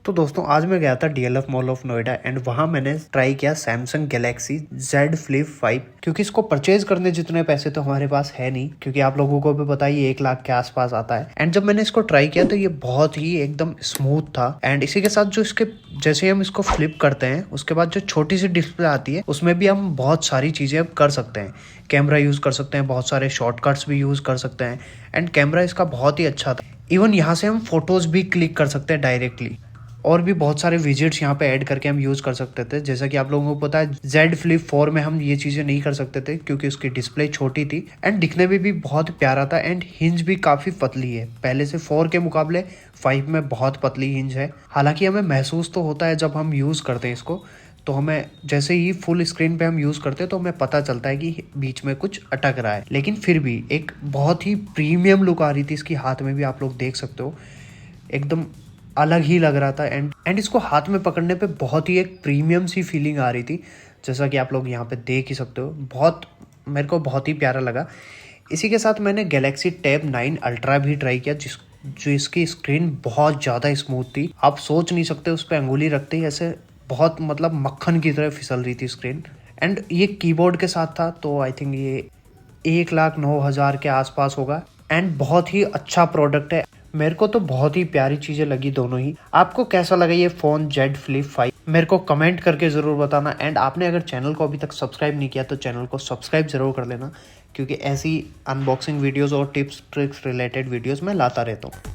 तो दोस्तों आज मैं गया था DLF mall of Noida and वहां मैंने ट्राई किया सैमसंग गैलेक्सी Z Flip 5 क्योंकि इसको परचेज करने जितने पैसे तो हमारे पास है नहीं, क्योंकि आप लोगों को भी पता ही 1 लाख के आसपास आता है। एंड जब मैंने इसको ट्राई किया तो ये बहुत ही एकदम स्मूथ था। एंड इसी के साथ जो इसके जैसे ही हम इसको फ्लिप करते हैं उसके बाद जो छोटी सी डिस्प्ले आती है उसमें भी हम बहुत सारी चीजें कर सकते हैं। कैमरा यूज कर सकते हैं, बहुत सारे शॉर्टकट्स भी यूज कर सकते हैं। एंड कैमरा इसका बहुत ही अच्छा था। इवन यहाँ से हम फोटोज भी क्लिक कर सकते हैं डायरेक्टली। और भी बहुत सारे विजेट्स यहाँ पे ऐड करके हम यूज़ कर सकते थे। जैसा कि आप लोगों को पता है Z Flip 4 में हम ये चीज़ें नहीं कर सकते थे क्योंकि उसकी डिस्प्ले छोटी थी एंड दिखने में भी बहुत प्यारा था। एंड हिंज भी काफ़ी पतली है, पहले से 4 के मुकाबले 5 में बहुत पतली हिंज है। हालांकि हमें महसूस तो होता है जब हम यूज़ करते हैं इसको, तो हमें जैसे ही फुल स्क्रीन पे हम यूज़ करते हैं तो हमें पता चलता है कि बीच में कुछ अटक रहा है, लेकिन फिर भी एक बहुत ही प्रीमियम लुक आ रही थी इसकी। हाथ में भी आप लोग देख सकते हो, एकदम अलग ही लग रहा था। एंड इसको हाथ में पकड़ने पे बहुत ही एक प्रीमियम सी फीलिंग आ रही थी, जैसा कि आप लोग यहाँ पे देख ही सकते हो। मेरे को बहुत ही प्यारा लगा। इसी के साथ मैंने गैलेक्सी टैब 9 अल्ट्रा भी ट्राई किया, जो इसकी स्क्रीन बहुत ज़्यादा स्मूथ थी। आप सोच नहीं सकते, उस पर अंगुली रखते ही ऐसे बहुत मतलब मक्खन की तरह फिसल रही थी स्क्रीन। एंड ये कीबोर्ड के साथ था, तो आई थिंक ये 1,09,000 के आसपास होगा। एंड बहुत ही अच्छा प्रोडक्ट है। मेरे को तो बहुत ही प्यारी चीजें लगी दोनों ही। आपको कैसा लगा ये फोन Z Flip 5? मेरे को कमेंट करके जरूर बताना। एंड आपने अगर चैनल को अभी तक सब्सक्राइब नहीं किया तो चैनल को सब्सक्राइब जरूर कर लेना, क्योंकि ऐसी अनबॉक्सिंग वीडियोस और टिप्स ट्रिक्स रिलेटेड वीडियोस मैं लाता रहता हूँ।